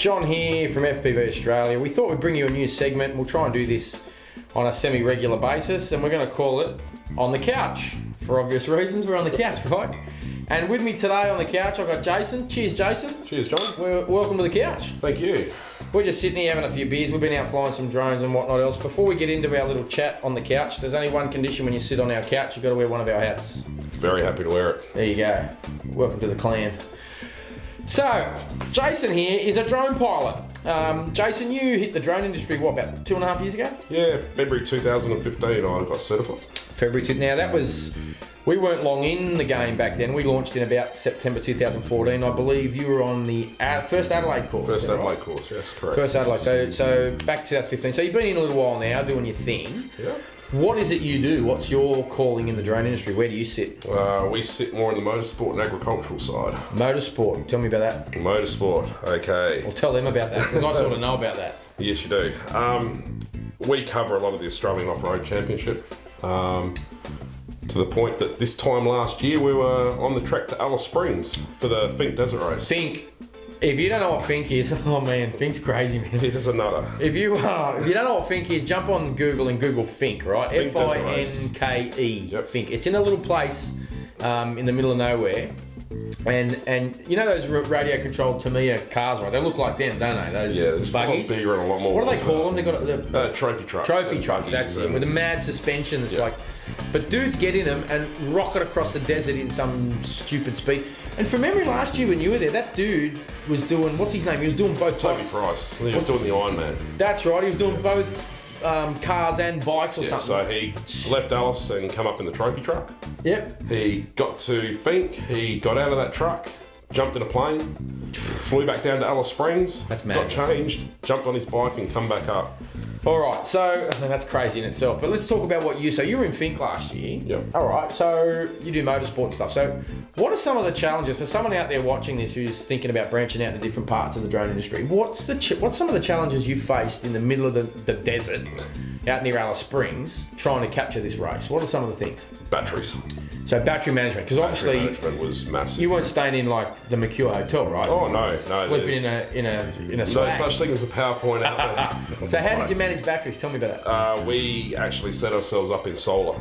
John here from FPV Australia. We thought we'd bring you a new segment. We'll try and do this on a semi-regular basis, and we're going to call it On the Couch. For obvious reasons, we're on the couch, right? And with me today on the couch, I've got Jason. Cheers, Jason. Cheers, John. Welcome to the couch. Thank you. We're just sitting here having a few beers. We've been out flying some drones and whatnot else. Before we get into our little chat on the couch, there's only one condition when you sit on our couch. You've got to wear one of our hats. Very happy to wear it. There you go. Welcome to the clan. So, Jason here is a drone pilot. Jason, you hit the drone industry, what, about 2.5 years ago? Yeah, February 2015 I got certified. Now that was, we weren't long in the game back then. We launched in about September 2014. I believe you were on the first Adelaide course. First Adelaide course, yes, correct. First Adelaide, so back to 2015. So you've been in a little while now doing your thing. Yeah. What is it you do? What's your calling in the drone industry? Where do you sit? We sit more on the motorsport and agricultural side. Motorsport, tell me about that. Motorsport, okay. Well, tell them about that, because I sort of know about that. Yes, you do. We cover a lot of the Australian Off-Road Championship. To the point that this time last year we were on the track to Alice Springs for the Fink Desert Race. Fink. If you don't know what Fink is, oh man, Fink's crazy, man. It is a nutter. If you don't know what Fink is, jump on Google and Google Fink, right? F-I-N-K-E, Yep. Fink. It's in a little place in the middle of nowhere. And you know those radio-controlled Tamiya cars, right? They look like them, don't they? Those just buggies. a lot bigger and a lot more. What do they call them? They got trophy trucks. Trophy trucks, that's it. With a mad suspension that's like... But dudes get in them and rocket across the desert in some stupid speed. And from memory last year when you were there, that dude was doing... What's his name? He was doing both... Toby Price. He was doing the Ironman. That's right. He was doing both cars and bikes or something. So he left Alice and come up in the trophy truck. Yep. He got to Fink, he got out of that truck, jumped in a plane, flew back down to Alice Springs, That's mad. got changed, jumped on his bike and come back up. All right, so that's crazy in itself. But let's talk about what you... So you were in Fink last year. Yep. All right, so you do motorsport stuff. So what are some of the challenges for someone out there watching this who's thinking about branching out into different parts of the drone industry? What's some of the challenges you faced in the middle of the desert out near Alice Springs trying to capture this race? What are some of the things? Batteries. So battery management, because obviously management was massive. you weren't staying in like the Mercure Hotel, right? Oh no. Sleeping in a no swag. such thing as a PowerPoint out there. So how did you manage batteries? Tell me about that. We actually set ourselves up in solar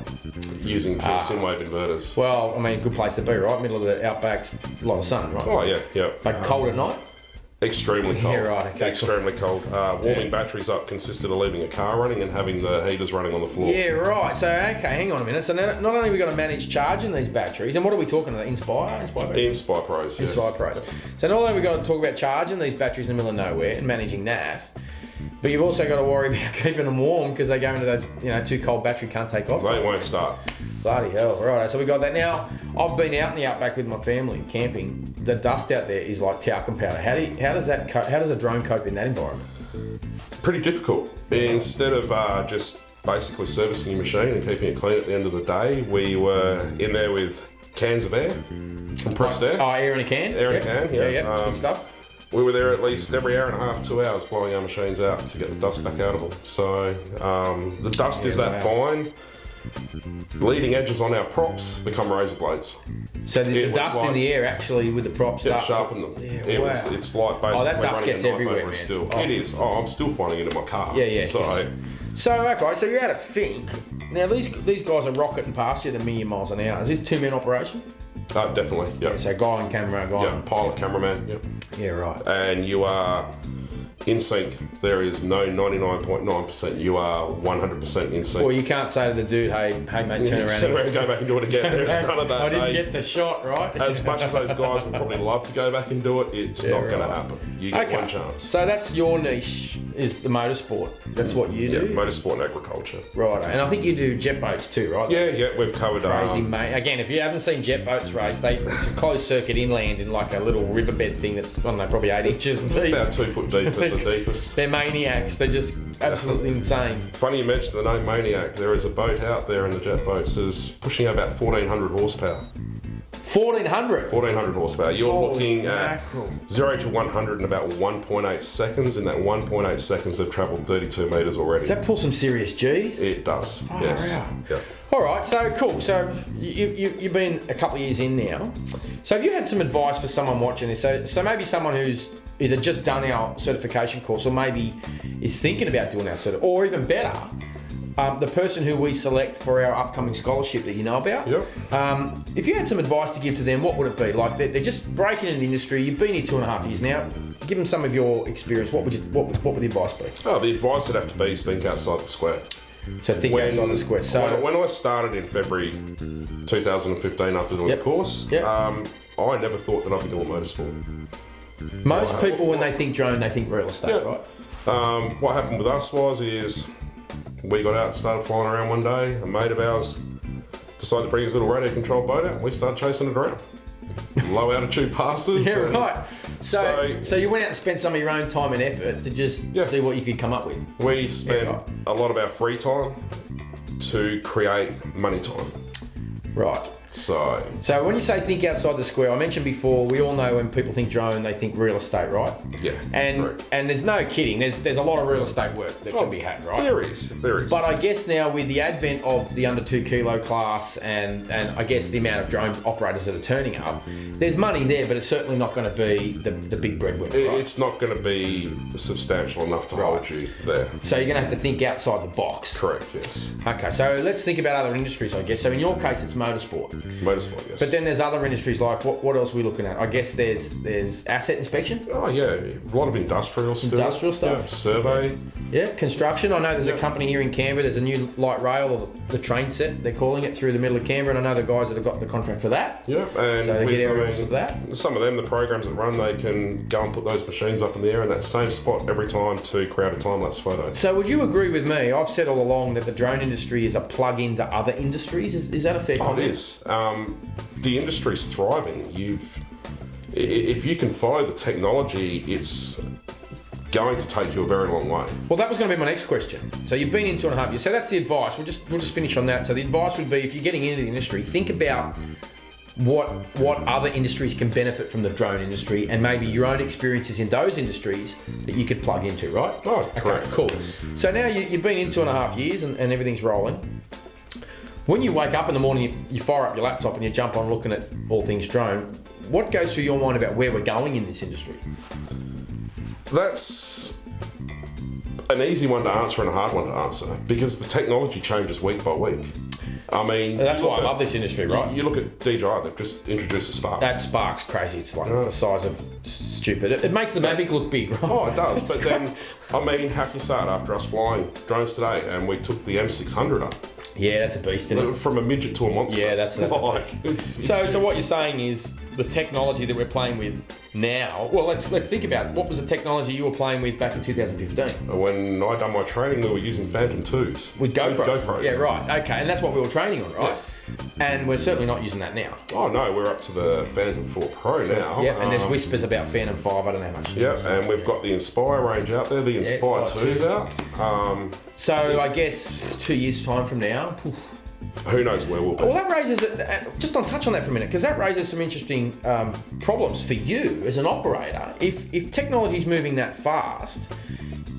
using pure Synwave inverters. Well, I mean, good place to be, right? Middle of the outback's a lot of sun, right? Oh yeah. Like cold at night? Extremely cold. Yeah, right, okay, Extremely cold. Warming batteries up consisted of leaving a car running and having the heaters running on the floor. Yeah, right. So, okay, hang on a minute. So not only have we got to manage charging these batteries, and what are we talking about? Inspire Pros, yes. Inspire Pros. So not only have we got to talk about charging these batteries in the middle of nowhere and managing that, but you've also got to worry about keeping them warm because they go into those, too cold battery can't take off. They won't start. Bloody hell. Right, so we got that. Now, I've been out in the outback with my family camping. The dust out there is like talcum powder. How does a drone cope in that environment? Pretty difficult. Instead of just basically servicing your machine and keeping it clean at the end of the day, we were in there with cans of air, compressed air. Oh, air in a can? Air in a can, yeah. Good stuff. We were there at least every hour and a half, 2 hours, blowing our machines out to get the dust back out of them. So the dust is that fine. Leading edges on our props become razor blades. So the dust in the air actually with the props sharpen them. Yeah, it's like basically that dust running gets a knife everywhere, over man. a still. Oh. It is. I'm still finding it in my car. Yeah. So okay, so you're out at Fink. Now these guys are rocketing past you at a million miles an hour. Is this two-man operation? Definitely. Yeah. So guy on camera, Pilot, cameraman. Yep. Yeah, right. And you are in sync. There is no 99.9%. You are 100% in sync. Well, you can't say to the dude, hey mate, turn around and go back and do it again. There's none of that. I didn't get the shot, right? As much as those guys would probably love to go back and do it, it's not going to happen. You get one chance. So that's your niche, is the motorsport. That's what you do? Yeah, motorsport and agriculture. Right, and I think you do jet boats too, right? Yeah, we've covered... Crazy, mate. Again, if you haven't seen jet boats race, it's a closed circuit inland in like a little riverbed thing that's, I don't know, probably 8 inches deep. About 2 foot deep at the deepest. They're maniacs. They're just absolutely insane. Funny you mentioned the name Maniac. There is a boat out there in the jet boats that's pushing out about 1,400 horsepower. 1,400? 1,400 horsepower. You're looking at mackerel. 0 to 100 in about 1.8 seconds. In that 1.8 seconds, they've travelled 32 metres already. Does that pull some serious G's? It does, yes. Yeah. All right, so cool. So you've been a couple of years in now. So have you had some advice for someone watching this? So maybe someone who's either just done our certification course or maybe is thinking about doing our cert, or even better, the person who we select for our upcoming scholarship that you know about. Yep. If you had some advice to give to them, what would it be? Like they're just breaking into the industry. You've been here 2.5 years now. Give them some of your experience. What would the advice be? Oh, the advice would have to be is think outside the square. So think outside the square. So when I started in February 2015 after doing the course, I never thought that I'd be doing motorsport. Most people, when they think drone, they think real estate, right? What happened with us is we got out and started flying around one day. A mate of ours decided to bring his little radio controlled boat out and we started chasing it around. Low altitude passes. Yeah, right. So you went out and spent some of your own time and effort to just see what you could come up with. We spent a lot of our free time to create money time. Right. So when you say think outside the square, I mentioned before, we all know when people think drone, they think real estate, right? Yeah. And there's no kidding. There's a lot of real estate work that can be had, right? There is. But I guess now with the advent of the under 2 kilo class and I guess the amount of drone operators that are turning up, there's money there, but it's certainly not going to be the big breadwinner, right? It's not going to be substantial enough to hold you there. So you're going to have to think outside the box. Correct, yes. Okay, so let's think about other industries, I guess. So in your case, it's motorsport. Motorsport, yes. But then there's other industries like what else are we looking at? I guess there's asset inspection. Oh yeah, a lot of industrial stuff. Industrial stuff. Yeah, survey. Yeah, construction. I know there's a company here in Canberra. There's a new light rail, or the train set they're calling it, through the middle of Canberra. And I know the guys that have got the contract for that. Yeah, and so they get areas of that. Some of them, the programs that run, they can go and put those machines up in the air in that same spot every time to create a time lapse photo. So would you agree with me? I've said all along that the drone industry is a plug into other industries. Is that a fair comment? Oh, it is. The industry's thriving. If you can follow the technology, it's going to take you a very long way. Well, that was going to be my next question. So you've been in 2.5 years. So that's the advice. We'll just finish on that. So the advice would be, if you're getting into the industry, think about what other industries can benefit from the drone industry, and maybe your own experiences in those industries that you could plug into, right? Oh, correct. Okay, cool. So now you've been in 2.5 years and everything's rolling. When you wake up in the morning, you fire up your laptop and you jump on looking at all things drone, what goes through your mind about where we're going in this industry? That's an easy one to answer and a hard one to answer, because the technology changes week by week. I mean, that's why I love this industry, right? You look at DJI, they've just introduced a Spark. That Spark's crazy. It's like the size of stupid. It makes the Mavic look big, right? Oh, it does. But then, I mean, how can you say it after us flying drones today and we took the M600 up? Yeah, that's a beast, isn't it? From a midget to a monster. Yeah, that's a beast. So what you're saying is the technology that we're playing with now. Well, let's think about what was the technology you were playing with back in 2015. When I done my training, we were using Phantom 2s. With GoPros. Yeah, right. Okay, and that's what we were training on, right? Yes. And we're certainly not using that now. Oh no, we're up to the Phantom 4 Pro now. Yeah, and there's whispers about Phantom 5. I don't know how much. Yeah, and we've got the Inspire range out there. The Inspire 2's out. So I guess 2 years' time from now. Who knows where we'll be? Well, that raises, just on touch on that for a minute, because that raises some interesting problems for you as an operator. If technology's moving that fast,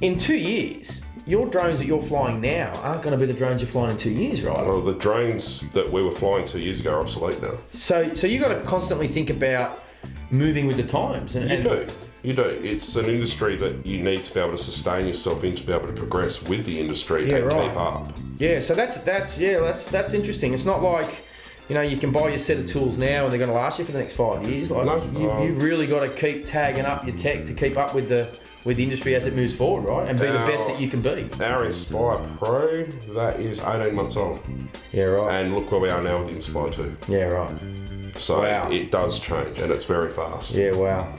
in 2 years, your drones that you're flying now aren't going to be the drones you're flying in 2 years, right? Well, the drones that we were flying 2 years ago are obsolete now. So you've got to constantly think about moving with the times. You do. It's an industry that you need to be able to sustain yourself in, to be able to progress with the industry and keep up. Yeah, so that's interesting. It's not like, you can buy your set of tools now and they're going to last you for the next 5 years. Like you've really got to keep tagging up your tech to keep up with the industry as it moves forward, right? And be the best that you can be. Our Inspire Pro, that is 18 months old. Yeah, right. And look where we are now with the Inspire 2. Yeah, right. So it does change, and it's very fast. Yeah, wow.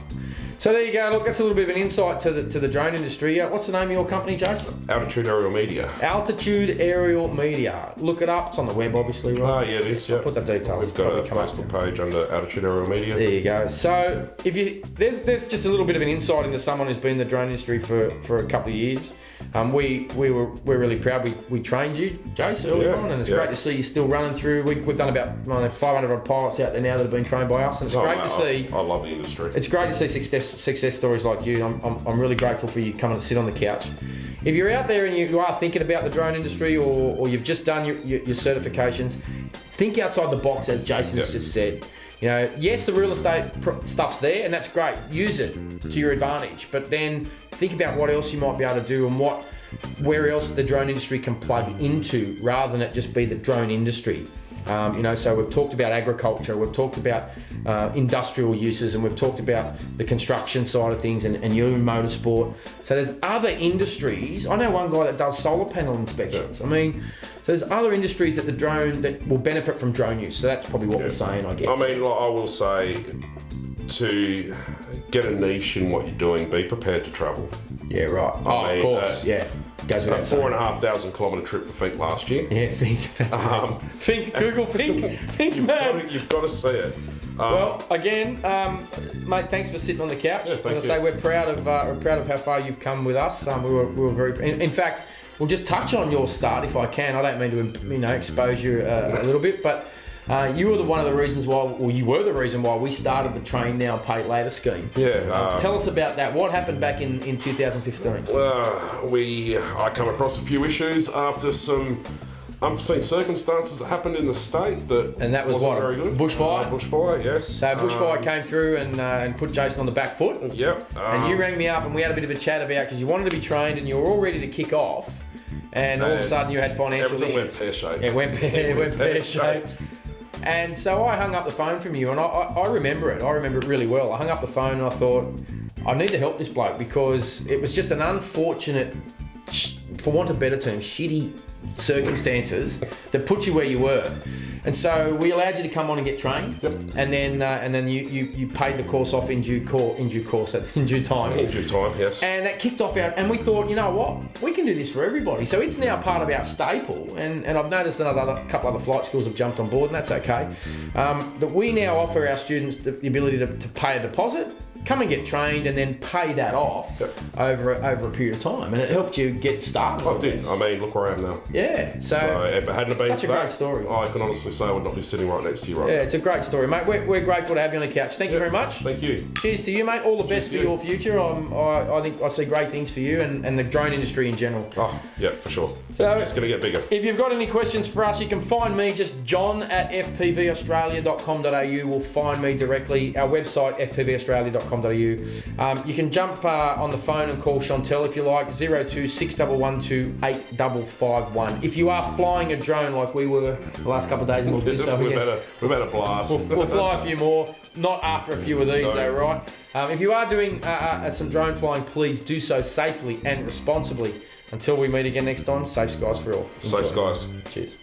So there you go. Look, that's a little bit of an insight to the drone industry. What's the name of your company, Jason? Altitude Aerial Media. Altitude Aerial Media. Look it up. It's on the web, obviously, right? Oh, yeah, it is. I'll put the details. We've got a Facebook page under Altitude Aerial Media. There you go. So there's just a little bit of an insight into someone who's been in the drone industry for a couple of years. We're really proud. We trained you, Jace, early on, and it's great to see you still running through. We've done about 500 odd pilots out there now that have been trained by us, and it's great to see. I love the industry. It's great to see success stories like you. I'm really grateful for you coming to sit on the couch. If you're out there and you are thinking about the drone industry, or you've just done your certifications, think outside the box, as Jason's just said. Yes, the real estate stuff's there, and that's great. Use it to your advantage, but then think about what else you might be able to do and where else the drone industry can plug into, rather than it just be the drone industry. So we've talked about agriculture, we've talked about industrial uses, and we've talked about the construction side of things and you in motorsport. So there's other industries. I know one guy that does solar panel inspections. So there's other industries that the drone that will benefit from drone use. So that's probably what we're saying, I guess. I will say, to get a niche in what you're doing, be prepared to travel. Yeah, right. Of course, yeah. Goes a 4,500 kilometre trip for Fink last year. Yeah, Fink. That's Fink, Google Fink. Fink's mad. You've got to see it. Well, again, mate, thanks for sitting on the couch. Yeah, As I say, we're proud of how far you've come with us. We were very. In fact, we'll just touch on your start if I can. I don't mean to expose you a little bit, but. You were one of the reasons why, or you were the reason why we started the Train Now, Pay Later scheme. Yeah. Tell us about that. What happened back in 2015? I come across a few issues after some unforeseen circumstances that happened in the state that was wasn't very good. Bushfire? Bushfire, yes. So bushfire came through and put Jason on the back foot. Yep. And you rang me up and we had a bit of a chat about, because you wanted to be trained and you were all ready to kick off, and all of a sudden you had financial issues. Everything went pear-shaped. It went pear-shaped. And so I hung up the phone from you, and I remember it. I remember it really well. I hung up the phone and I thought, I need to help this bloke, because it was just an unfortunate, for want of better terms, shitty circumstances that put you where you were. And so we allowed you to come on and get trained. Yep. And then you paid the course off in due time. In due time, yes. And that kicked off and we thought, you know what, we can do this for everybody. So it's now part of our staple. And I've noticed that a couple other flight schools have jumped on board, and that's okay. That we now offer our students the ability to pay a deposit, come and get trained, and then pay that off over a period of time, and it helped you get started. I did. Look where I am now. Yeah. So if it hadn't been such a great story. I can honestly say I would not be sitting right next to you right now. Yeah, it's a great story, mate. We're grateful to have you on the couch. Thank you very much. Thank you. Cheers to you, mate. All the best for your future. I think I see great things for you and the drone industry in general. Oh, yeah, for sure. So, it's going to get bigger. If you've got any questions for us, you can find me, just john@fpvaustralia.com.au. will find me directly. Our website, fpvaustralia.com.au. You can jump on the phone and call Chantel if you like, 02 6112 8551. If you are flying a drone like we were the last couple of days, and we'll do so again. We've had a blast. We'll fly a few more, not after a few of these though, right? If you are doing some drone flying, please do so safely and responsibly. Until we meet again next time, safe skies for all. Safe skies. Cheers.